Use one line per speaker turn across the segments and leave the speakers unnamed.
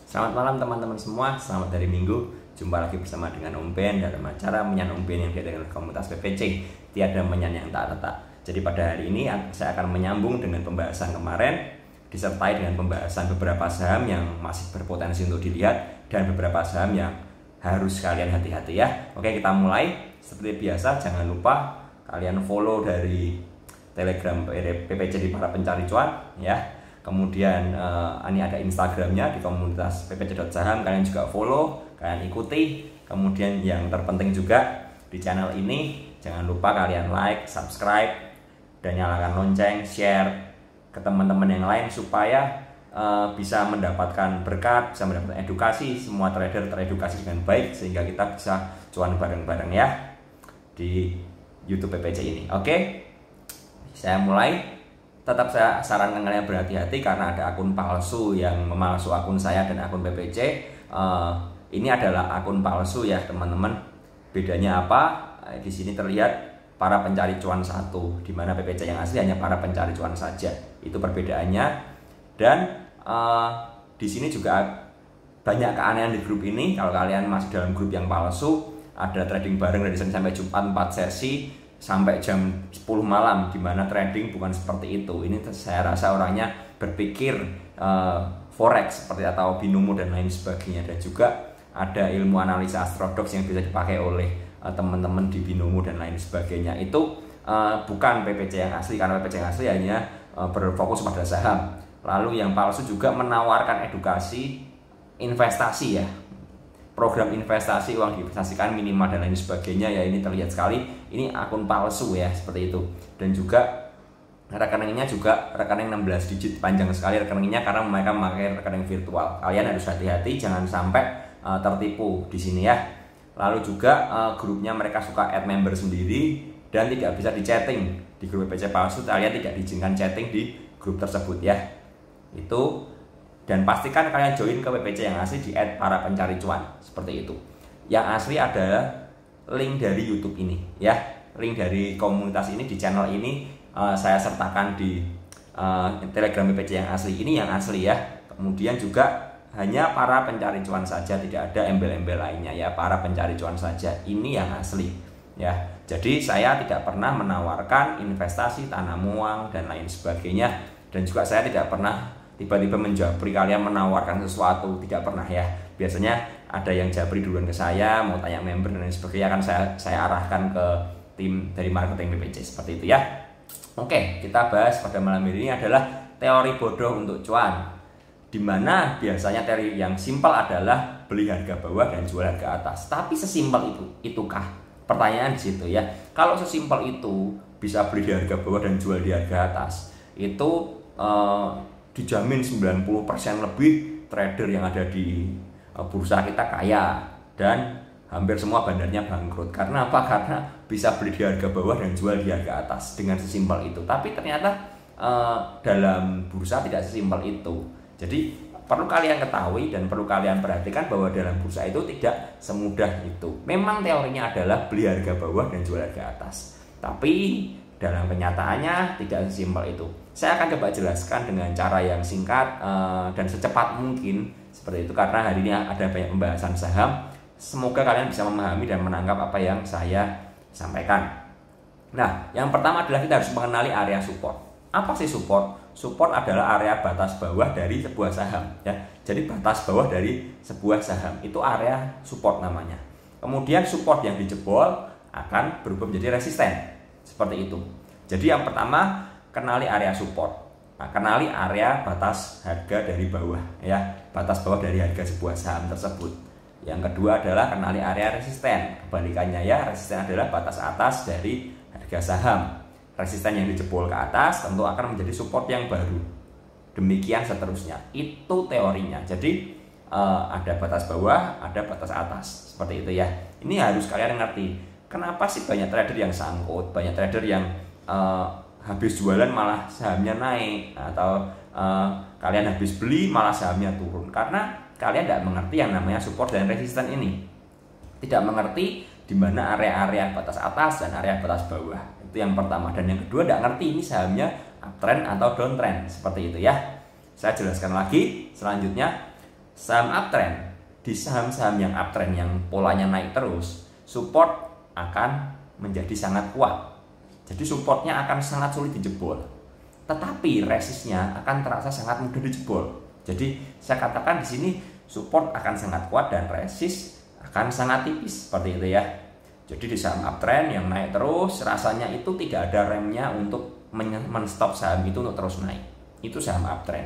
Selamat malam teman-teman semua, selamat dari Minggu. Jumpa lagi bersama dengan Om Ben dalam acara Menyan Om Ben yang diadakan oleh komunitas PPC. Tiada menyan yang tak retak. Jadi pada hari ini saya akan menyambung dengan pembahasan kemarin, disertai dengan pembahasan beberapa saham yang masih berpotensi untuk dilihat dan beberapa saham yang harus kalian hati-hati ya. Oke, kita mulai. Seperti biasa, jangan lupa kalian follow dari Telegram PPC di para pencari cuan ya. Kemudian ini ada Instagramnya di komunitas ppc.saham, kalian juga follow, kalian ikuti. Kemudian yang terpenting juga di channel ini jangan lupa kalian like, subscribe, dan nyalakan lonceng, share ke teman-teman yang lain supaya bisa mendapatkan berkat, bisa mendapatkan edukasi. Semua trader teredukasi dengan baik sehingga kita bisa cuan bareng-bareng ya di YouTube PPC ini. Oke, saya mulai. Tetap saya sarankan kalian berhati-hati karena ada akun palsu yang memalsu akun saya dan akun PPC. Ini adalah akun palsu ya teman-teman. Bedanya apa? Di sini terlihat para pencari cuan satu, di mana PPC yang asli hanya para pencari cuan saja. Itu perbedaannya. Dan di sini juga banyak keanehan di grup ini. Kalau kalian masih dalam grup yang palsu, ada trading bareng dari Senin sampai Jumat 4 sesi sampai jam 10 malam, dimana trading bukan seperti itu. Ini saya rasa orangnya berpikir forex seperti atau binomo dan lain sebagainya. Dan juga ada ilmu analisa astrodox yang bisa dipakai oleh teman-teman di binomo dan lain sebagainya. Itu bukan PPC yang asli, karena PPC yang asli hanya berfokus pada saham. Lalu yang palsu juga menawarkan edukasi investasi ya, program investasi, uang diinvestasikan minimal dan lain sebagainya ya. Ini terlihat sekali ini akun palsu ya, seperti itu. Dan juga rekeningnya juga rekening 16 digit, panjang sekali rekeningnya karena mereka memakai rekening virtual. Kalian harus hati-hati jangan sampai tertipu di sini ya. Lalu juga grupnya mereka suka add member sendiri dan tidak bisa di chatting di grup PPC palsu. Kalian tidak diizinkan chatting di grup tersebut ya. Itu. Dan pastikan kalian join ke PPC yang asli di @para pencari cuan, seperti itu. Yang asli adalah link dari YouTube ini ya. Link dari komunitas ini di channel ini saya sertakan di Telegram PPC yang asli. Ini yang asli ya. Kemudian juga hanya para pencari cuan saja, tidak ada embel-embel lainnya ya. Para pencari cuan saja. Ini yang asli ya. Jadi saya tidak pernah menawarkan investasi, tanam uang dan lain sebagainya. Dan juga saya tidak pernah tiba-tiba menjapri kalian menawarkan sesuatu, tidak pernah ya. Biasanya ada yang japri duluan ke saya, mau tanya member dan lain sebagainya, akan saya arahkan ke tim dari marketing PPC, seperti itu ya. Oke, kita bahas pada malam ini adalah teori bodoh untuk cuan, dimana biasanya teori yang simpel adalah beli harga bawah dan jual harga atas. Tapi sesimpel itukah? Pertanyaan di situ ya. Kalau sesimpel itu bisa beli di harga bawah dan jual di harga atas, itu dijamin 90% lebih trader yang ada di bursa kita kaya dan hampir semua bandarnya bangkrut. Karena apa? Karena bisa beli di harga bawah dan jual di harga atas dengan sesimpel itu. Tapi ternyata dalam bursa tidak sesimpel itu. Jadi perlu kalian ketahui dan perlu kalian perhatikan bahwa dalam bursa itu tidak semudah itu. Memang teorinya adalah beli harga bawah dan jual harga atas, tapi dalam kenyataannya tidak sesimpel itu. Saya akan coba jelaskan dengan cara yang singkat dan secepat mungkin seperti itu, karena hari ini ada banyak pembahasan saham. Semoga kalian bisa memahami dan menangkap apa yang saya sampaikan. Nah, yang pertama adalah kita harus mengenali area support. Apa sih support? Support adalah area batas bawah dari sebuah saham ya. Jadi batas bawah dari sebuah saham itu area support namanya. Kemudian support yang dijebol akan berubah menjadi resisten. Seperti itu. Jadi yang pertama, kenali area support. Nah, kenali area batas harga dari bawah ya, batas bawah dari harga sebuah saham tersebut. Yang kedua adalah kenali area resisten. Kebalikannya ya, resisten adalah batas atas dari harga saham. Resisten yang dijebol ke atas tentu akan menjadi support yang baru. Demikian seterusnya. Itu teorinya. Jadi ada batas bawah, ada batas atas. Seperti itu ya. Ini harus kalian ngerti. Kenapa sih banyak trader yang sangkut, banyak trader yang habis jualan malah sahamnya naik, atau kalian habis beli malah sahamnya turun? Karena kalian tidak mengerti yang namanya support dan resisten ini. Tidak mengerti di mana area-area batas atas dan area batas bawah. Itu yang pertama. Dan yang kedua, tidak ngerti ini sahamnya uptrend atau downtrend. Seperti itu ya. Saya jelaskan lagi selanjutnya. saham uptrend, di saham-saham yang uptrend yang polanya naik terus, support akan menjadi sangat kuat. Jadi supportnya akan sangat sulit dijebol. Tetapi resistnya akan terasa sangat mudah dijebol. Jadi saya katakan di sini support akan sangat kuat dan resist akan sangat tipis seperti itu ya. Jadi di saham uptrend yang naik terus, rasanya itu tidak ada remnya untuk men-stop saham itu untuk terus naik. Itu saham uptrend.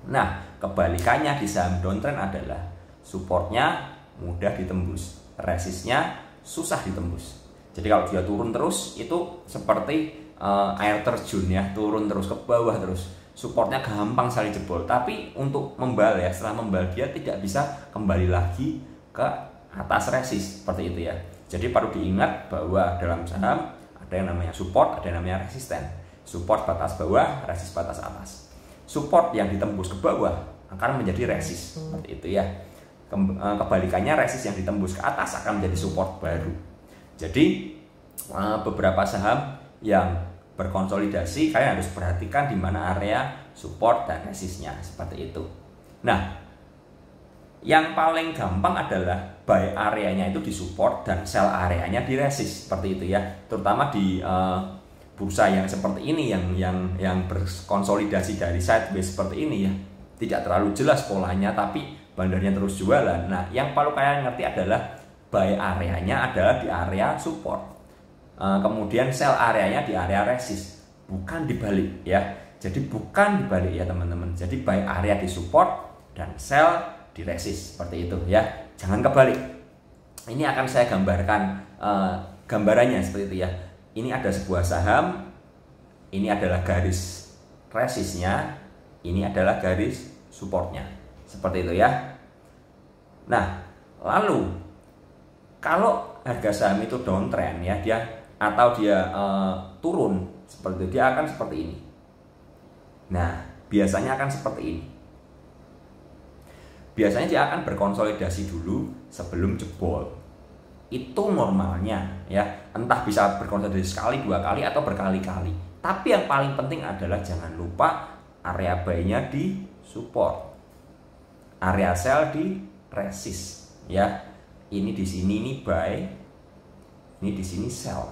Nah, kebalikannya di saham downtrend adalah supportnya mudah ditembus, resistnya susah ditembus. Jadi kalau dia turun terus itu seperti air terjun ya, turun terus ke bawah terus. Supportnya gampang sekali jebol. Tapi untuk membal ya, setelah membal dia tidak bisa kembali lagi ke atas resist seperti itu ya. Jadi perlu diingat bahwa dalam saham ada yang namanya support, ada yang namanya resisten. Support batas bawah, resist batas atas. Support yang ditembus ke bawah akan menjadi resist seperti itu ya. Kebalikannya resist yang ditembus ke atas akan menjadi support baru. Jadi beberapa saham yang berkonsolidasi kalian harus perhatikan di mana area support dan resistnya seperti itu. Nah, yang paling gampang adalah buy areanya itu di support dan sell areanya di resist seperti itu ya. Terutama di bursa yang seperti ini yang berkonsolidasi dari sideways seperti ini ya. Tidak terlalu jelas polanya tapi bandarnya terus jualan. Nah, yang perlu kalian ngerti adalah buy areanya adalah di area support. Kemudian sell areanya di area resist. Bukan dibalik ya. Jadi bukan dibalik ya teman-teman. Jadi buy area di support dan sell di resist seperti itu ya, jangan kebalik. Ini akan saya gambarkan gambarannya seperti itu ya. Ini ada sebuah saham, ini adalah garis resistnya, ini adalah garis supportnya seperti itu ya. Nah, lalu kalau harga saham itu downtrend ya, dia atau dia turun seperti itu, dia akan seperti ini. Nah, biasanya akan seperti ini. Biasanya dia akan berkonsolidasi dulu sebelum jebol. Itu normalnya ya. Entah bisa berkonsolidasi sekali, dua kali atau berkali-kali. Tapi yang paling penting adalah jangan lupa area buy-nya di support. Area sell di resist ya. Ini di sini ini buy, ini di sini sell.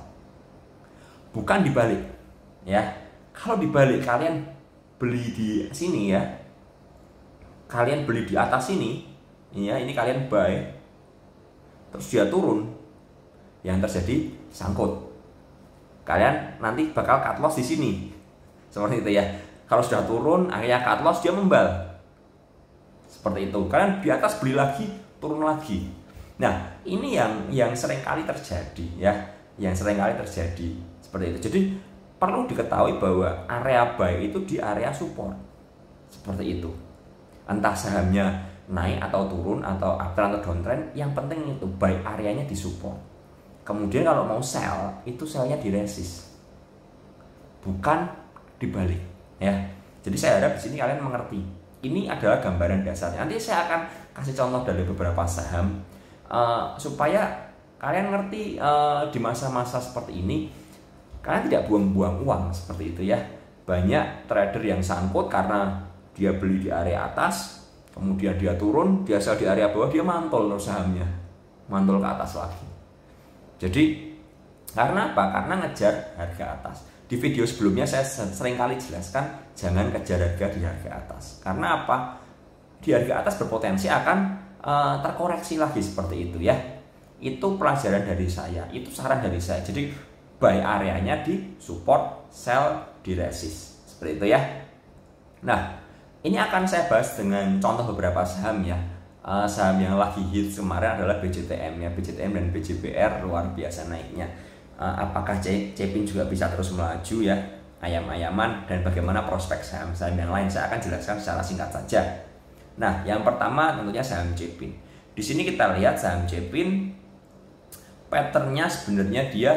Bukan dibalik ya. Kalau dibalik kalian beli di sini ya. Kalian beli di atas sini, ya ini kalian buy, terus dia turun, yang terjadi sangkut. Kalian nanti bakal cut loss di sini, seperti itu ya. Kalau sudah turun, akhirnya cut loss dia membal, seperti itu. Kalian di atas beli lagi, turun lagi. Nah ini yang sering kali terjadi ya, yang sering kali terjadi seperti itu. Jadi perlu diketahui bahwa area buy itu di area support, seperti itu. Entah sahamnya naik atau turun atau uptrend atau downtrend, yang penting itu buy areanya di support. Kemudian kalau mau sell, itu sellnya di resist, bukan dibalik ya. Jadi saya harap di sini kalian mengerti. Ini adalah gambaran dasarnya. Nanti saya akan kasih contoh dari beberapa saham supaya kalian ngerti di masa-masa seperti ini kalian tidak buang-buang uang seperti itu ya. Banyak trader yang sangkut karena dia beli di area atas, kemudian dia turun, dia sell di area bawah, dia mantul sahamnya, mantul ke atas lagi. Jadi karena apa? Karena ngejar harga atas. Di video sebelumnya saya sering kali jelaskan jangan kejar harga di harga atas. Karena apa? Di harga atas berpotensi akan terkoreksi lagi seperti itu ya. Itu pelajaran dari saya, itu saran dari saya. Jadi buy areanya di support, sell di resist, seperti itu ya. Nah, ini akan saya bahas dengan contoh beberapa saham ya. Saham yang lagi hits kemarin adalah BCTM ya. BCTM dan BJBR luar biasa naiknya. Apakah Cepin juga bisa terus melaju ya, ayam-ayaman, dan bagaimana prospek saham-saham yang lain saya akan jelaskan secara singkat saja. Nah, yang pertama tentunya saham Cepin. Di sini kita lihat saham Cepin, patternnya sebenarnya dia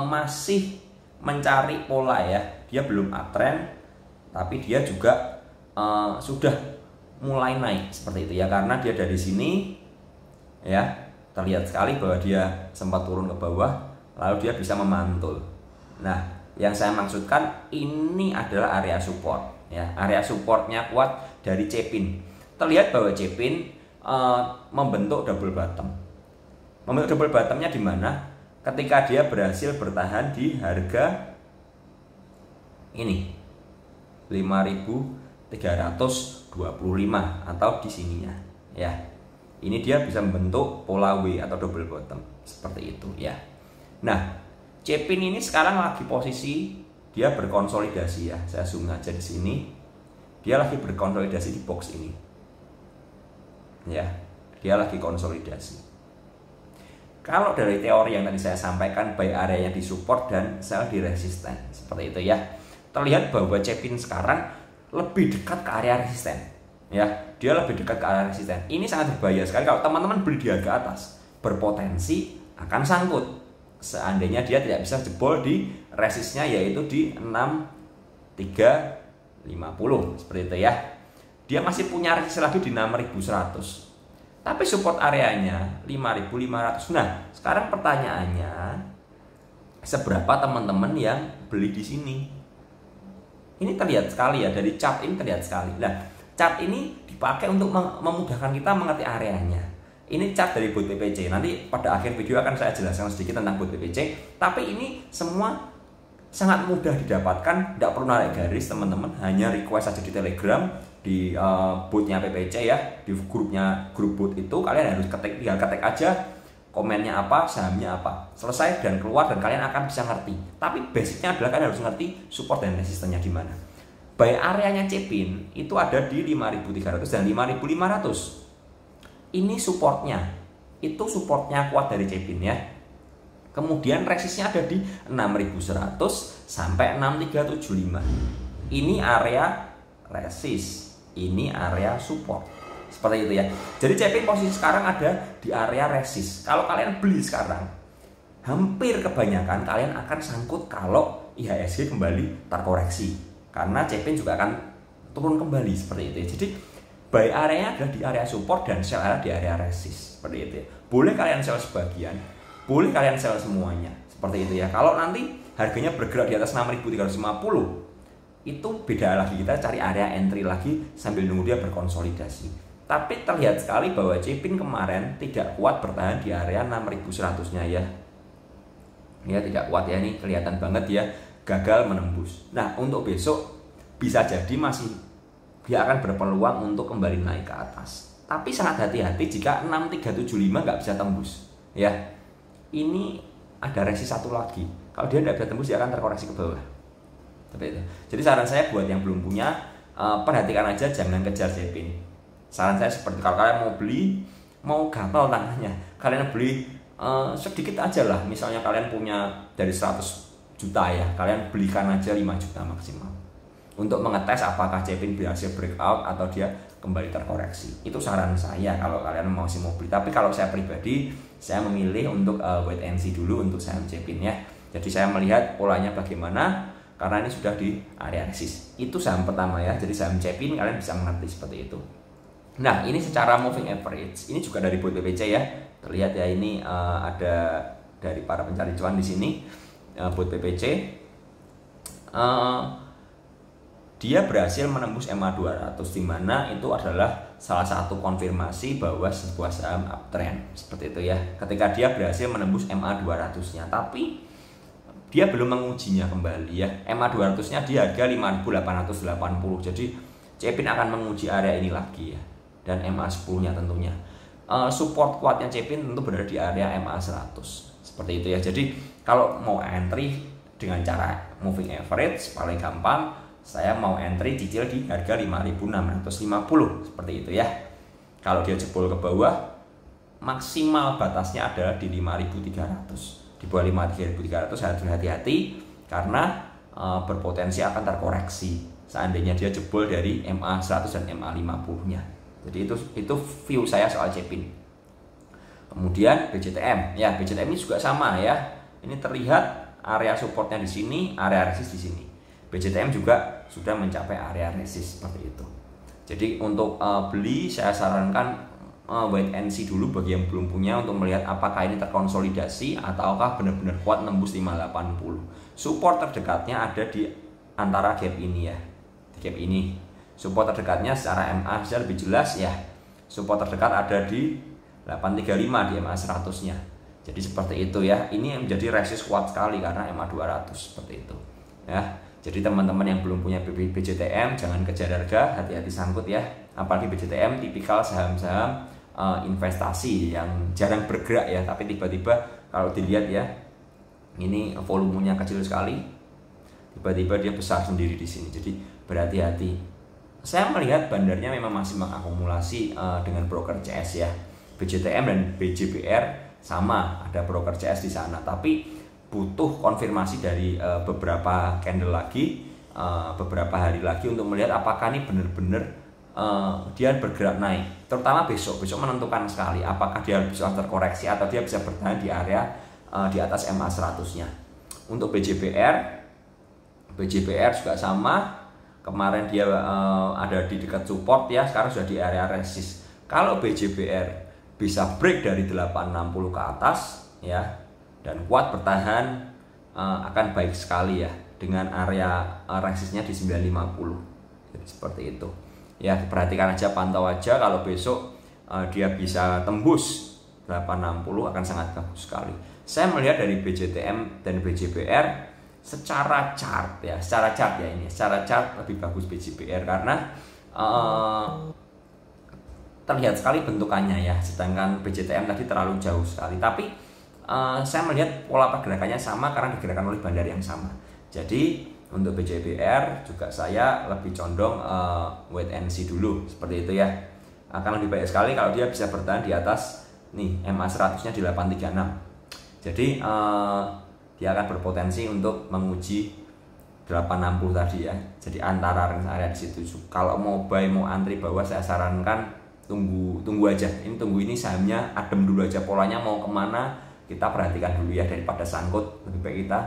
masih mencari pola ya. Dia belum uptrend, tapi dia juga sudah mulai naik seperti itu ya, karena dia dari sini ya terlihat sekali bahwa dia sempat turun ke bawah lalu dia bisa memantul. Nah, yang saya maksudkan ini adalah area support ya. Area supportnya kuat dari Cepin. terlihat bahwa Cepin membentuk double bottom. Membentuk double bottomnya di mana? Ketika dia berhasil bertahan di harga ini 5.325 atau di sininya ya. Ini dia bisa membentuk pola W atau double bottom seperti itu ya. Nah, Cepin ini sekarang lagi posisi dia berkonsolidasi ya. Saya zoom aja di sini. Dia lagi berkonsolidasi di box ini. Ya, dia lagi konsolidasi. Kalau dari teori yang tadi saya sampaikan, buy areanya di support dan sell di resisten seperti itu ya. Terlihat bahwa Cepin sekarang lebih dekat ke area resisten. Ya, dia lebih dekat ke area resisten. Ini sangat berbahaya sekali kalau teman-teman beli di harga atas, berpotensi akan sangkut. Seandainya dia tidak bisa jebol di resistnya yaitu di 6.350 seperti itu ya. Dia masih punya resist lagi di 6.100. Tapi support areanya 5.500. Nah, sekarang pertanyaannya, seberapa teman-teman yang beli di sini? Ini terlihat sekali ya, dari chart ini terlihat sekali. Nah, chart ini dipakai untuk memudahkan kita mengerti areanya. Ini chart dari bot PPC. Nanti pada akhir video akan saya jelaskan sedikit tentang bot PPC. Tapi ini semua sangat mudah didapatkan, tidak perlu narik garis teman-teman. Hanya request saja di Telegram, di botnya PPC ya, di grup bot itu kalian harus tinggal ketik aja komennya apa, sahamnya apa, selesai dan keluar dan kalian akan bisa ngerti. Tapi basicnya adalah kalian harus ngerti support dan resistennya di mana. Buy areanya Cepin itu ada di 5.300 dan 5.500. Ini supportnya, itu supportnya kuat dari Cepin ya. Kemudian resistnya ada di 6.100 sampai 6.375. Ini area resist, ini area support. Seperti itu ya. Jadi Cepin posisi sekarang ada di area resist. Kalau kalian beli sekarang, hampir kebanyakan kalian akan sangkut kalau IHSG kembali terkoreksi. Karena Cepin juga akan turun kembali seperti itu ya. Jadi buy area adalah di area support dan sell area di area resist. Seperti itu ya. Boleh kalian sell sebagian, boleh kalian sell semuanya. Seperti itu ya. Kalau nanti harganya bergerak di atas 6.350, itu beda lagi, kita cari area entry lagi sambil nunggu dia berkonsolidasi. Tapi terlihat sekali bahwa Cepin kemarin tidak kuat bertahan di area 6.100-nya ya. Ya tidak kuat ya, ini kelihatan banget ya, gagal menembus. Nah, untuk besok bisa jadi masih dia akan berpeluang untuk kembali naik ke atas. Tapi sangat hati-hati jika 6.375 nggak bisa tembus. Ya, ini ada resist satu lagi. Kalau dia tidak bisa tembus, dia akan terkoreksi ke bawah. Seperti itu. Jadi saran saya buat yang belum punya, perhatikan aja, jangan kejar Cepin. Saran saya seperti kalau kalian mau beli, mau gatal tangannya, kalian beli sedikit aja lah. Misalnya kalian punya dari 100 juta ya, kalian belikan aja 5 juta maksimal untuk mengetes apakah Cepin berhasil breakout atau dia kembali terkoreksi. Itu saran saya kalau kalian masih mau beli. Tapi kalau saya pribadi, saya memilih untuk wait and see dulu untuk saham Cepin ya. Jadi saya melihat polanya bagaimana, karena ini sudah di area resist. Itu saham pertama ya. Jadi saham Cepin kalian bisa mengerti seperti itu. Nah, ini secara moving average. Ini juga dari bot PPC ya. Terlihat ya, ini ada dari para pencari cuan di sini, bot PPC. Dia berhasil menembus MA 200, di mana itu adalah salah satu konfirmasi bahwa sebuah saham uptrend seperti itu ya. Ketika dia berhasil menembus MA 200-nya, tapi dia belum mengujinya kembali ya. MA 200-nya di harga 5.880. Jadi Cepin akan menguji area ini lagi ya. Dan MA 10-nya tentunya. Support kuatnya Cepin tentu berada di area MA 100. Seperti itu ya. Jadi kalau mau entry dengan cara moving average paling gampang, saya mau entry cicil di harga 5.650 seperti itu ya. Kalau dia jebol ke bawah, maksimal batasnya adalah di 5.300. Di bawah 5.300 harus hati-hati karena berpotensi akan terkoreksi seandainya dia jebol dari MA 100 dan MA 50-nya. Jadi itu view saya soal Cepin. Kemudian BCTM, ya BCTM ini juga sama ya. Ini terlihat area supportnya di sini, area resist di sini. BCTM juga sudah mencapai area resist seperti itu. Jadi untuk beli saya sarankan wait and see dulu bagi yang belum punya untuk melihat apakah ini terkonsolidasi ataukah benar-benar kuat nembus 580. Support terdekatnya ada di antara gap ini ya. Di gap ini. Support terdekatnya secara MA saja lebih jelas ya. Support terdekat ada di 835 di MA 100-nya. Jadi seperti itu ya. Ini yang menjadi resist kuat sekali karena MA 200 seperti itu. Ya. Jadi teman-teman yang belum punya BJTM jangan kejar harga, hati-hati sangkut ya. Apalagi BJTM tipikal saham-saham investasi yang jarang bergerak ya, tapi tiba-tiba kalau dilihat ya, ini volumenya kecil sekali. Tiba-tiba dia besar sendiri di sini. Jadi berhati-hati. Saya melihat bandarnya memang masih mengakumulasi dengan broker CS ya. BJTM dan BJBR sama, ada broker CS di sana, tapi butuh konfirmasi dari beberapa candle lagi, beberapa hari lagi untuk melihat apakah ini benar-benar dia bergerak naik. Terutama besok menentukan sekali apakah dia bisa terkoreksi atau dia bisa bertahan di area di atas MA 100-nya. Untuk BJBR juga sama. Kemarin dia ada di dekat support ya, sekarang sudah di area resist. Kalau BJBR bisa break dari 860 ke atas ya dan kuat bertahan, akan baik sekali ya dengan area resistnya di 950. Jadi seperti itu. Ya, perhatikan aja, pantau aja, kalau besok dia bisa tembus 860 akan sangat bagus sekali. Saya melihat dari BJTM dan BJBR secara chart ya, secara chart lebih bagus BJBR karena terlihat sekali bentukannya ya, sedangkan BJTM tadi terlalu jauh sekali. Tapi saya melihat pola pergerakannya sama karena digerakkan oleh bandar yang sama. Jadi untuk BJBR juga saya lebih condong wait and see dulu seperti itu ya. Akan lebih baik sekali kalau dia bisa bertahan di atas nih MA 100-nya di 836. Jadi dia akan berpotensi untuk menguji 860 tadi ya. Jadi antara area di situ. Kalau mau buy, mau antri bawah, saya sarankan tunggu aja. Ini sahamnya adem dulu aja, polanya mau kemana kita perhatikan dulu ya, daripada sangkut lebih baik kita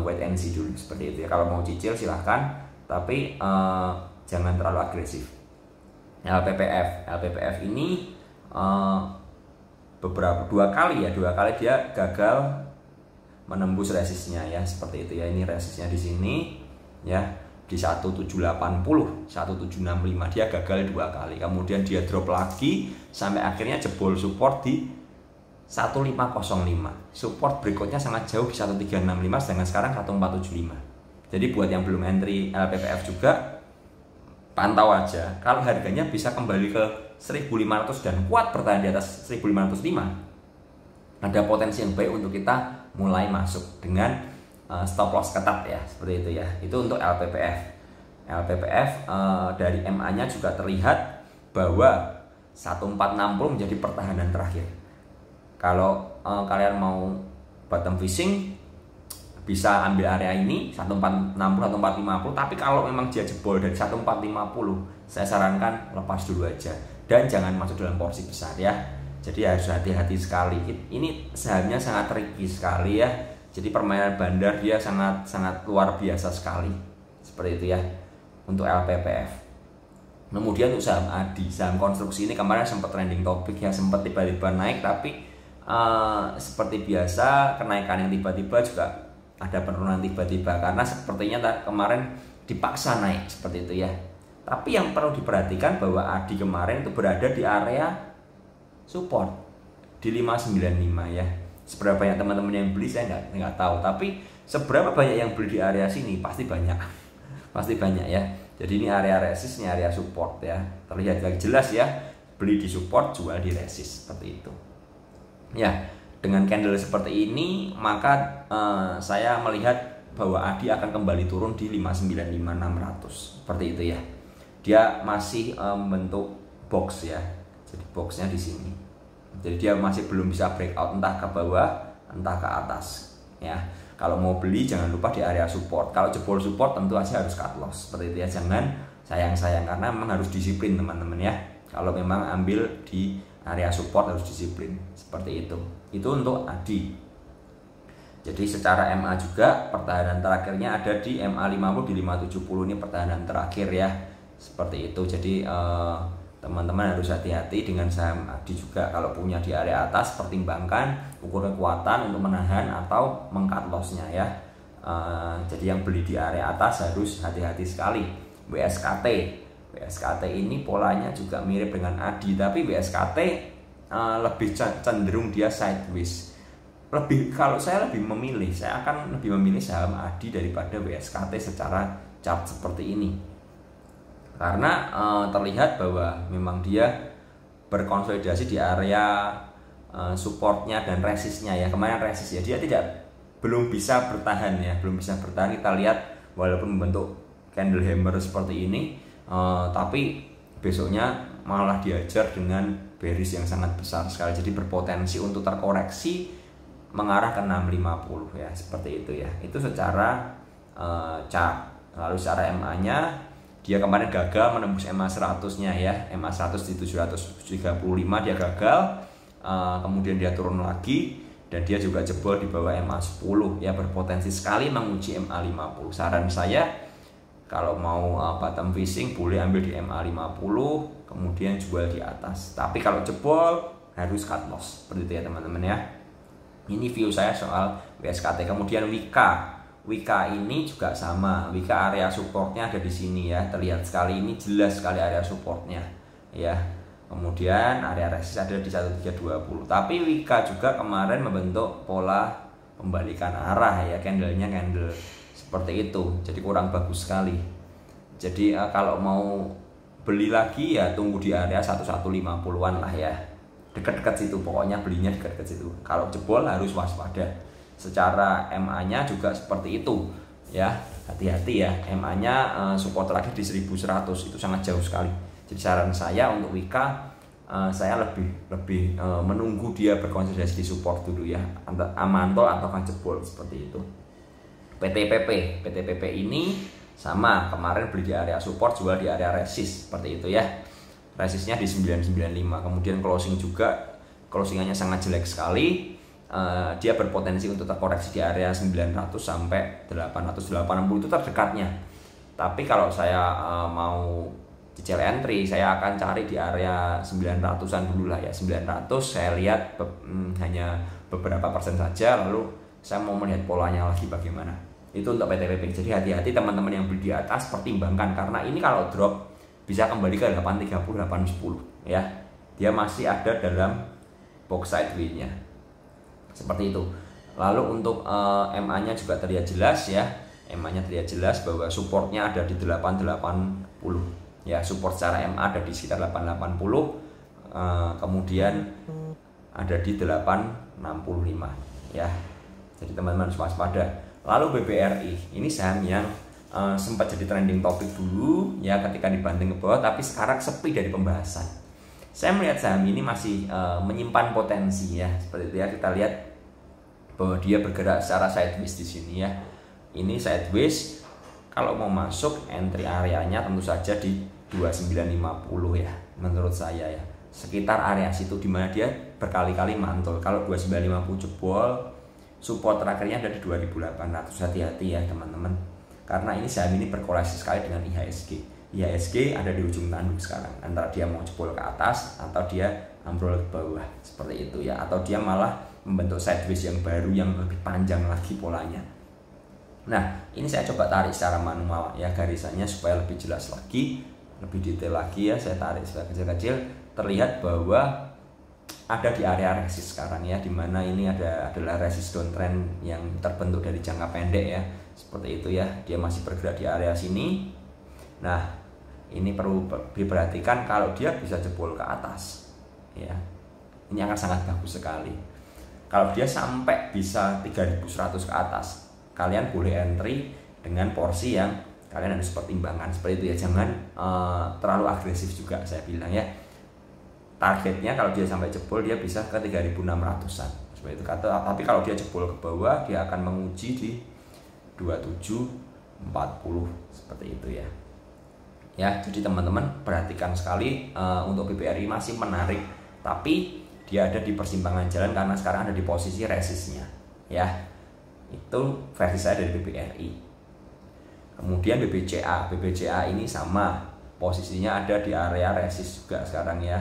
wait and see dulu seperti itu ya. Kalau mau cicil silahkan, tapi jangan terlalu agresif. LPPF ini dua kali dia gagal menembus resistnya ya, seperti itu ya. Ini resistnya di sini ya, di 1780, 1765 dia gagal 2 kali. Kemudian dia drop lagi sampai akhirnya jebol support di 1505. Support berikutnya sangat jauh di 1365, sedangkan sekarang 1475. Jadi buat yang belum entry LPPF juga pantau aja. Kalau harganya bisa kembali ke 1500 dan kuat bertahan di atas 1505, ada potensi yang baik untuk kita mulai masuk dengan stop loss ketat ya, seperti itu ya. Itu untuk LPPF. Dari MA-nya juga terlihat bahwa 1460 menjadi pertahanan terakhir. Kalau kalian mau bottom fishing bisa ambil area ini 1460, 1450, tapi kalau memang dia jebol dari 1450, saya sarankan lepas dulu aja dan jangan masuk dalam porsi besar ya. Jadi harus hati-hati sekali. Ini sahamnya sangat tricky sekali ya. Jadi permainan bandar dia sangat luar biasa sekali. Seperti itu ya untuk LPPF. Kemudian untuk saham ADI, saham konstruksi ini kemarin sempat trending topik ya, sempat tiba-tiba naik, tapi seperti biasa kenaikan yang tiba-tiba juga ada penurunan tiba-tiba karena sepertinya kemarin dipaksa naik seperti itu ya. Tapi yang perlu diperhatikan bahwa ADI kemarin itu berada di area support di 595 ya. Seberapa banyak teman-teman yang beli saya nggak tahu, tapi seberapa banyak yang beli di area sini pasti banyak. Pasti banyak ya. Jadi ini area resist, ini area support ya. Terlihat jelas ya, beli di support, jual di resist seperti itu. Ya, dengan candle seperti ini maka saya melihat bahwa ADI akan kembali turun di 595.600 seperti itu ya. Dia masih membentuk box ya. Jadi boxnya di sini. Jadi dia masih belum bisa breakout entah ke bawah, entah ke atas. Ya, kalau mau beli jangan lupa di area support. Kalau jebol support tentu aja harus cut loss. Seperti itu ya. Jangan sayang-sayang karena memang harus disiplin teman-teman ya. Kalau memang ambil di area support harus disiplin. Seperti itu. Itu untuk ADI. Jadi secara MA juga pertahanan terakhirnya ada di MA 50 di 570, ini pertahanan terakhir ya. Seperti itu. Jadi teman-teman harus hati-hati dengan saham ADI juga. Kalau punya di area atas, pertimbangkan ukur kekuatan untuk menahan atau meng-cut loss-nya ya. Jadi yang beli di area atas harus hati-hati sekali. WSKT WSKT ini polanya juga mirip dengan ADI, tapi WSKT lebih cenderung dia sideways. Kalau saya akan lebih memilih saham ADI daripada WSKT secara chart seperti ini. Karena terlihat bahwa memang dia berkonsolidasi di area supportnya dan resistnya ya. Kemarin resist ya, dia belum bisa bertahan ya, kita lihat walaupun membentuk candle hammer seperti ini, tapi besoknya malah diajar dengan bearish yang sangat besar sekali, jadi berpotensi untuk terkoreksi mengarah ke 650 ya, seperti itu ya. Itu secara chart. Lalu secara MA-nya dia kemarin gagal menembus MA 100-nya ya, MA 100 di 735 dia gagal, kemudian dia turun lagi dan dia juga jebol di bawah MA 10 ya, berpotensi sekali menguji MA 50. Saran saya kalau mau bottom fishing boleh ambil di MA 50 kemudian jual di atas, tapi kalau jebol harus cut loss, seperti itu ya teman-teman ya. Ini view saya soal WSKT. Kemudian Wika ini juga sama. Wika area supportnya ada di sini ya, terlihat sekali, ini jelas sekali area supportnya ya. Kemudian area resist ada di 1320. Tapi Wika juga kemarin membentuk pola pembalikan arah ya, candlenya candle seperti itu, jadi kurang bagus sekali. Jadi kalau mau beli lagi ya tunggu di area 1150-an lah ya, dekat-dekat situ, pokoknya belinya dekat-dekat situ. Kalau jebol harus waspada. Secara MA-nya juga seperti itu ya, hati-hati ya. MA-nya support terakhir di 1100, itu sangat jauh sekali. Jadi saran saya untuk Wika, saya lebih menunggu dia berkonsolidasi di support dulu ya, amantol ataukah jebol seperti itu. PTPP ini sama, kemarin beli di area support, jual di area resist seperti itu ya. Resistnya di 995, kemudian closingannya sangat jelek sekali. Dia berpotensi untuk terkoreksi di area 900 sampai 880 itu terdekatnya. Tapi kalau saya mau cicil entry, saya akan cari di area 900-an dulu lah ya. 900 saya lihat hanya beberapa persen saja, lalu saya mau melihat polanya lagi bagaimana. Itu untuk PTPP. Jadi hati-hati teman-teman yang beli di atas, pertimbangkan, karena ini kalau drop bisa kembali ke 830, 810 ya. Dia masih ada dalam box sideways-nya. Seperti itu. Lalu untuk MA-nya juga terlihat jelas ya. MA-nya terlihat jelas bahwa supportnya ada di 880 ya. Support secara MA ada di sekitar 880, kemudian ada di 865 ya. Jadi teman-teman harus waspada. Lalu BBRI, ini saham yang sempat jadi trending topik dulu ya ketika dibanting ke bawah, tapi sekarang sepi dari pembahasan. Saya melihat saham ini masih menyimpan potensi ya, seperti itu ya. Kita lihat bahwa dia bergerak secara sideways di sini ya. Ini sideways, kalau mau masuk entry areanya tentu saja di 2950 ya, menurut saya ya. Sekitar area situ dimana dia berkali-kali mantul. Kalau 2950 jebol, support terakhirnya ada di 2800. Hati-hati ya teman-teman, karena ini saham ini berkorelasi sekali dengan IHSG. IHSG ada di ujung tanduk sekarang, antara dia mau jebol ke atas atau dia ambrol ke bawah seperti itu ya, atau dia malah membentuk sideways yang baru yang lebih panjang lagi polanya. Nah, ini saya coba tarik secara manual ya garisannya supaya lebih jelas lagi, lebih detail lagi ya. Saya tarik secara kecil-kecil, terlihat bahwa ada di area resist sekarang ya, dimana ini adalah resist downtrend yang terbentuk dari jangka pendek ya, seperti itu ya. Dia masih bergerak di area sini. Nah, ini perlu diperhatikan, kalau dia bisa jebol ke atas ya, ini akan sangat bagus sekali. Kalau dia sampai bisa 3100 ke atas, kalian boleh entry dengan porsi yang kalian harus pertimbangkan, seperti itu ya. Jangan terlalu agresif juga, saya bilang ya. Targetnya kalau dia sampai jebol, dia bisa ke 3600-an seperti itu. Tapi kalau dia jebol ke bawah, dia akan menguji di 2740 seperti itu ya. Ya, jadi teman-teman perhatikan sekali, untuk BBRI masih menarik, tapi dia ada di persimpangan jalan karena sekarang ada di posisi resistnya ya. Itu versi saya dari BBRI. Kemudian BBCA ini sama, posisinya ada di area resist juga sekarang ya,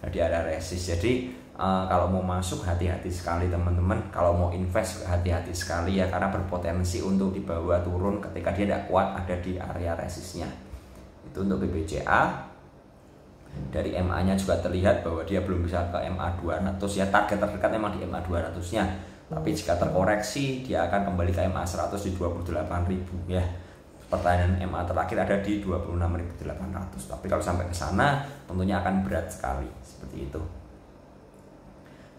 ada di area resist. Jadi kalau mau masuk hati-hati sekali teman-teman, kalau mau invest hati-hati sekali ya, karena berpotensi untuk dibawa turun ketika dia tidak kuat ada di area resistnya. Itu Itu untuk BBCA. Dari MA-nya juga terlihat bahwa dia belum bisa ke MA 200 ya, target terdekat memang di MA 200-nya. Tapi jika terkoreksi dia akan kembali ke MA 100 di 28.000 ya. Pertahanan MA terakhir ada di 26.800. Tapi kalau sampai ke sana tentunya akan berat sekali seperti itu.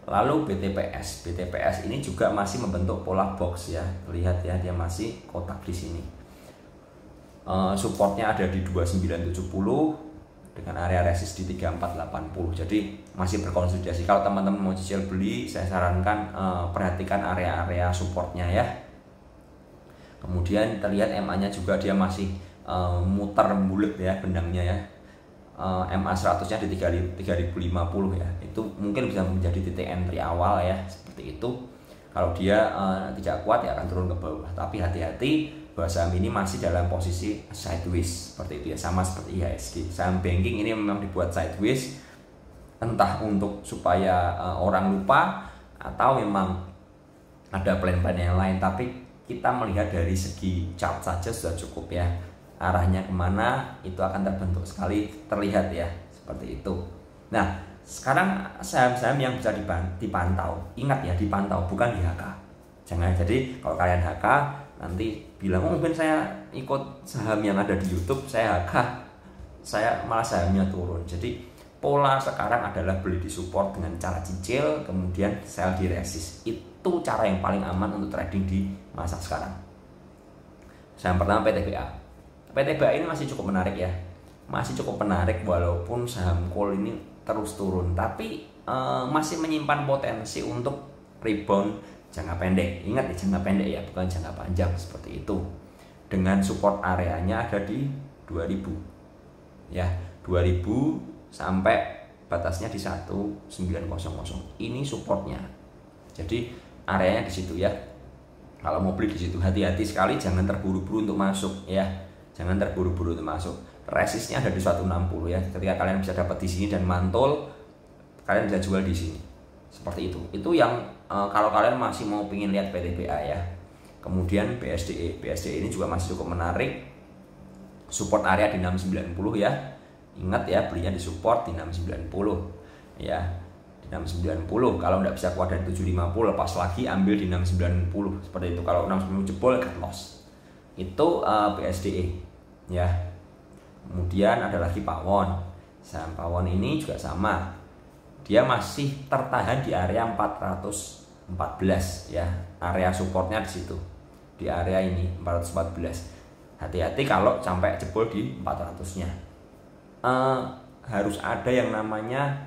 Lalu BTPS ini juga masih membentuk pola box ya. Lihat ya, dia masih kotak di sini. Supportnya ada di 2970 dengan area resist di 3480. Jadi masih berkonsolidasi. Kalau teman-teman mau cicil beli, saya sarankan perhatikan area-area supportnya ya. Kemudian terlihat MA-nya juga dia masih muter bulat ya benangnya ya. MA 100-nya di 3050 ya. Itu mungkin bisa menjadi titik entry awal ya, seperti itu. Kalau dia tidak kuat ya akan turun ke bawah. Tapi hati-hati, bahwa saham ini masih dalam posisi sideways seperti itu ya, sama seperti IHSG. Saham banking ini memang dibuat sideways, entah untuk supaya orang lupa atau memang ada plan-plan yang lain. Tapi kita melihat dari segi chart saja sudah cukup ya. Arahnya kemana itu akan terbentuk sekali terlihat ya, seperti itu. Nah, sekarang saham-saham yang bisa dipantau, ingat ya, dipantau bukan di HK. Jangan jadi kalau kalian HK nanti bilang, oh mungkin saya ikut saham yang ada di YouTube, saya HK, saya malah sahamnya turun. Jadi pola sekarang adalah beli di support dengan cara cicil, kemudian sell di resist. Itu cara yang paling aman untuk trading di masa sekarang. Saham pertama PTBA. PTBA ini masih cukup menarik ya, masih cukup menarik walaupun saham coal ini terus turun, tapi masih menyimpan potensi untuk rebound jangka pendek. Ingat ya, jangka pendek ya, bukan jangka panjang seperti itu. Dengan support areanya ada di 2000 ya, 2000 sampai batasnya di 1900. Ini supportnya. Jadi areanya di situ ya. Kalau mau beli di situ hati-hati sekali, jangan terburu-buru untuk masuk ya. Jangan terburu-buru untuk masuk. Resistnya ada di 160 ya. Ketika kalian bisa dapat di sini dan mantul, kalian bisa jual di sini. Seperti itu. Itu yang kalau kalian masih mau pingin lihat PTBA ya. Kemudian BSDE ini juga masih cukup menarik. Support area di 690 ya. Ingat ya, belinya di support di 690 ya. Di 690. Kalau nggak bisa kuat dari 750, lepas lagi ambil di 690 seperti itu. Kalau 690 jebol cut loss. Itu BSDE ya. Kemudian ada lagi Pawon. Saham Pawon ini juga sama. Dia masih tertahan di area 414 ya. Area supportnya di situ. Di area ini 414. Hati-hati kalau sampai jebol di 400-nya. Harus ada yang namanya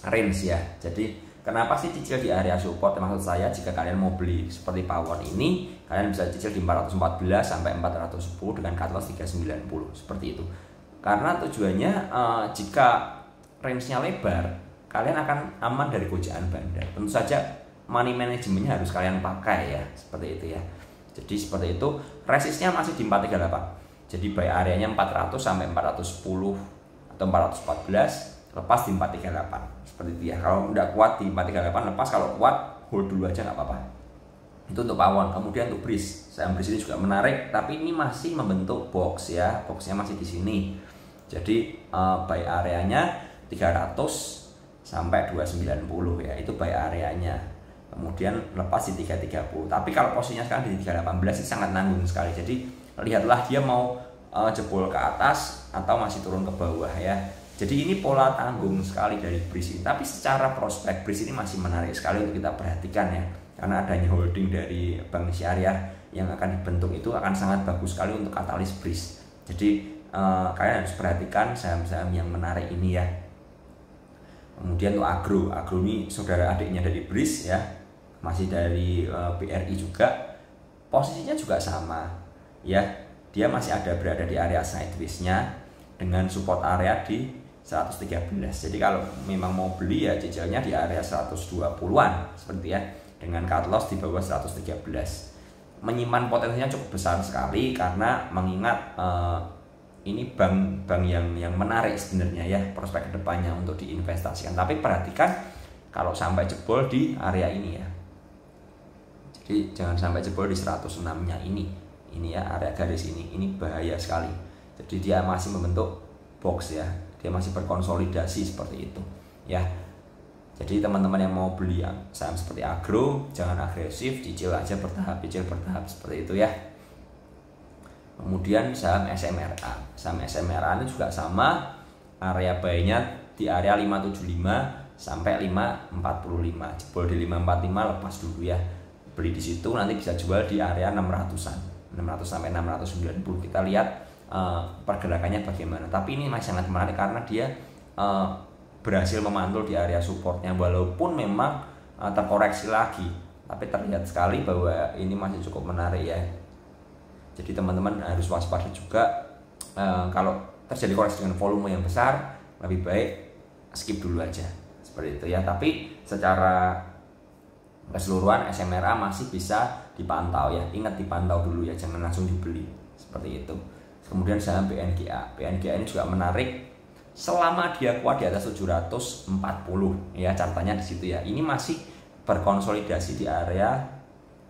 range ya. Jadi kenapa sih cicil di area support? Maksud saya jika kalian mau beli seperti Pawon ini, kalian bisa cicil di 414 sampai 410 dengan cut loss 390 seperti itu. Karena tujuannya jika range-nya lebar, kalian akan aman dari gojaan bandar. Tentu saja money managementnya harus kalian pakai ya, seperti itu ya. Jadi seperti itu. Resistnya masih di 438. Jadi buy areanya 400 sampai 410 atau 414, lepas di 438 seperti itu ya. Kalau udah kuat di 438 lepas, kalau kuat hold dulu aja nggak apa-apa. Itu untuk Pawon. Kemudian untuk BRIS, saham BRIS ini juga menarik, tapi ini masih membentuk box ya. Boxnya masih di sini. Jadi buy areanya 300 sampai 290 ya. Itu buy areanya. Kemudian lepas di 330. Tapi kalau posisinya sekarang di 318 itu sangat nanggung sekali. Jadi lihatlah dia mau jebol ke atas atau masih turun ke bawah ya. Jadi ini pola tanggung sekali dari BRIS ini. Tapi secara prospek BRIS ini masih menarik sekali untuk kita perhatikan ya. Karena adanya holding dari Bank Syariah yang akan dibentuk itu akan sangat bagus sekali untuk katalis BRIS. Jadi kalian harus perhatikan saham-saham yang menarik ini ya. Kemudian untuk Agro ini saudara adiknya dari BRIS ya, masih dari BRI juga. Posisinya juga sama ya. Dia masih ada berada di area sideways-nya dengan support area di 113. Jadi kalau memang mau beli ya cicilnya di area 120-an seperti ya, dengan cut loss di bawah 113. Menyimpan potensinya cukup besar sekali karena mengingat ini bank yang menarik sebenarnya ya, prospek kedepannya untuk diinvestasikan. Tapi perhatikan kalau sampai jebol di area ini ya. Jadi jangan sampai jebol di 106-nya ini ya, area garis ini bahaya sekali. Jadi dia masih membentuk box ya, dia masih berkonsolidasi seperti itu ya. Jadi teman-teman yang mau beli saham seperti agro, jangan agresif, cicil aja bertahap, seperti itu ya. Kemudian saham SMRA. Saham SMRA ini juga sama, area buy-nya di area 575 sampai 545. Jebol di 545 lepas dulu ya. Beli di situ, nanti bisa jual di area 600-an. 600 sampai 690. Kita lihat pergerakannya bagaimana. Tapi ini masih sangat menarik karena dia berhasil memantul di area supportnya, walaupun memang terkoreksi lagi. Tapi terlihat sekali bahwa ini masih cukup menarik ya. Jadi teman-teman harus waspada juga, kalau terjadi koreksi dengan volume yang besar, lebih baik skip dulu aja seperti itu ya. Tapi secara keseluruhan SMRA masih bisa dipantau ya. Ingat dipantau dulu ya, jangan langsung dibeli seperti itu. Kemudian saham BNGA. BNGA ini juga menarik selama dia kuat di atas 740 ya, catatannya di situ ya. Ini masih berkonsolidasi di area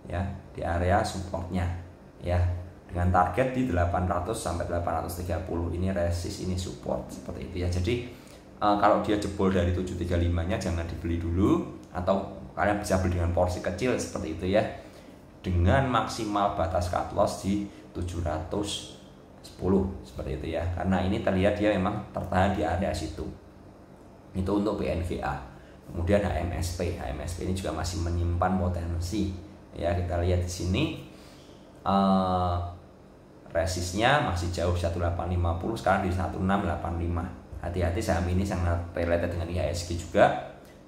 ya, di area supportnya ya, dengan target di 800 sampai 830. Ini resist, ini support seperti itu ya. Jadi kalau dia jebol dari 735-nya jangan dibeli dulu, atau kalian bisa beli dengan porsi kecil seperti itu ya, dengan maksimal batas cut loss di 710 seperti itu ya. Karena ini terlihat dia memang tertahan di area situ. Itu untuk BNGA. Kemudian HMSP. HMSP ini juga masih menyimpan potensi ya. Kita lihat di sini resistnya masih jauh 1850, sekarang di 1685. Hati-hati, saham ini sangat related dengan IHSG juga.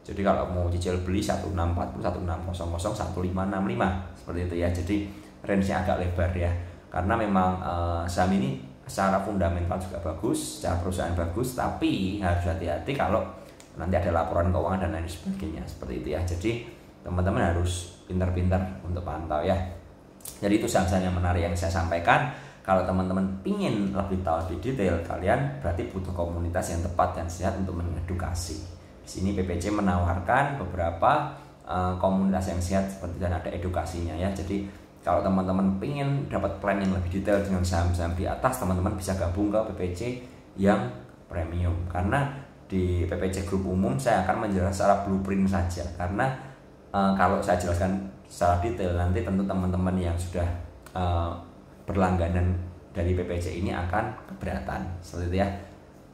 Jadi kalau mau cicil beli 1640, 1600, 1565 seperti itu ya. Jadi range-nya agak lebar ya. Karena memang saham ini secara fundamental juga bagus, secara perusahaan bagus, tapi harus hati-hati kalau nanti ada laporan keuangan dan lain sebagainya seperti itu ya. Jadi teman-teman harus pintar-pintar untuk pantau ya. Jadi itu saham-saham yang menarik yang saya sampaikan. Kalau teman-teman ingin lebih tahu lebih detail, kalian berarti butuh komunitas yang tepat dan sehat untuk mengedukasi. Di sini PPC menawarkan beberapa komunitas yang sehat seperti, dan ada edukasinya ya. Jadi kalau teman-teman ingin dapat plan yang lebih detail dengan saham-saham di atas, teman-teman bisa gabung ke PPC yang premium. Karena di PPC grup umum saya akan menjelaskan secara blueprint saja. Karena kalau saya jelaskan secara detail, nanti tentu teman-teman yang sudah berlangganan dari PPC ini akan keberatan seperti itu ya.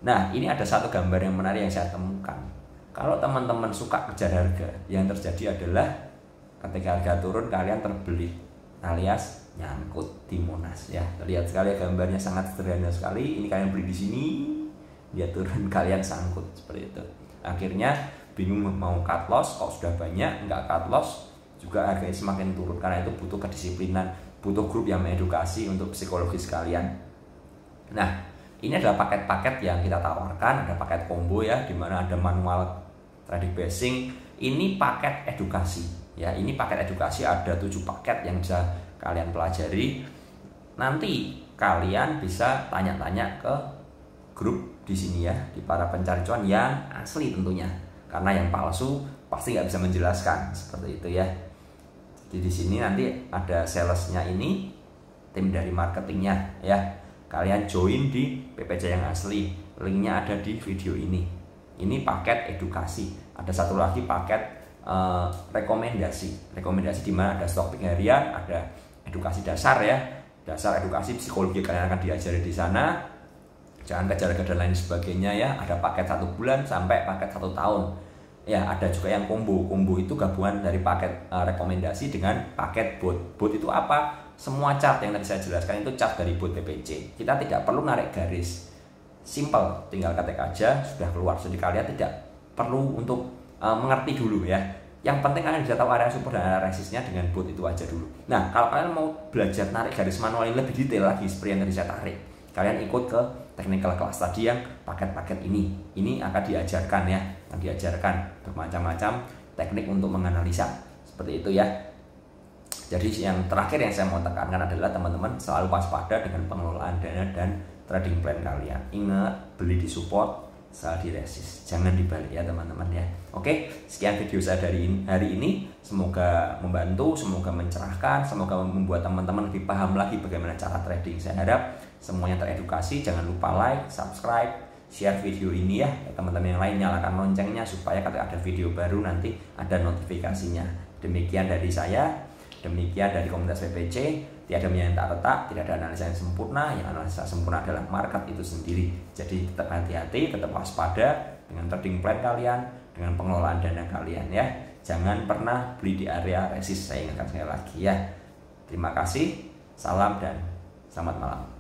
Nah, ini ada satu gambar yang menarik yang saya temukan. Kalau teman-teman suka kejar harga, yang terjadi adalah ketika harga turun kalian terbelit alias nyangkut di Monas ya. Terlihat sekali gambarnya, sangat sederhana sekali. Ini kalian beli di sini, dia turun kalian sangkut seperti itu. Akhirnya bingung mau cut loss, kok sudah banyak nggak cut loss juga harganya semakin turun. Karena itu butuh kedisiplinan, butuh grup yang mengedukasi untuk psikologis kalian. Nah, ini adalah paket-paket yang kita tawarkan, ada paket combo ya, dimana ada manual trading basing. Ini paket edukasi ya, ini paket edukasi, ada 7 paket yang bisa kalian pelajari. Nanti kalian bisa tanya-tanya ke grup di sini ya, di para pencari cuan yang asli tentunya, karena yang palsu pasti nggak bisa menjelaskan seperti itu ya. Jadi di sini nanti ada salesnya, ini tim dari marketingnya ya. Kalian join di PPC yang asli, linknya ada di video ini. Ini paket edukasi. Ada satu lagi paket rekomendasi di mana ada stock pick harian, ada edukasi dasar ya, dasar edukasi psikologi kalian akan diajari di sana. Jangan kejar harga dan lain sebagainya ya. Ada paket 1 bulan sampai paket 1 tahun. Ya, ada juga yang combo. Combo itu gabungan dari paket rekomendasi dengan paket bot. Bot itu apa? Semua chart yang tadi saya jelaskan itu chart dari bot PPC. Kita tidak perlu narik garis. Simple, tinggal ketik aja sudah keluar. Jadi kalian tidak perlu untuk mengerti dulu ya. Yang penting kalian bisa tahu area support dan area resistnya dengan bot itu aja dulu. Nah, kalau kalian mau belajar narik garis manual yang lebih detail lagi seperti yang tadi saya tarik, kalian ikut ke technical class tadi yang paket-paket ini. Ini akan diajarkan ya, akan diajarkan bermacam-macam teknik untuk menganalisa seperti itu ya. Jadi yang terakhir yang saya mau tekankan adalah teman-teman selalu waspada dengan pengelolaan dana dan trading plan kalian. Ingat, beli di support, selalu diresis, jangan dibalik ya teman-teman ya. Oke, sekian video saya dari hari ini, semoga membantu, semoga mencerahkan, semoga membuat teman-teman lebih paham lagi bagaimana cara trading. Saya harap semuanya teredukasi. Jangan lupa like, subscribe, share video ini ya teman-teman yang lain, nyalakan loncengnya supaya ketika ada video baru nanti ada notifikasinya. Demikian dari saya, demikian dari komunitas PPC. Tiada yang tak retak, tidak ada analisa yang sempurna. Yang analisa sempurna adalah market itu sendiri. Jadi tetap hati-hati, tetap waspada dengan trading plan kalian, dengan pengelolaan dana kalian ya. Jangan pernah beli di area resist, saya ingatkan sekali lagi ya. Terima kasih, salam dan selamat malam.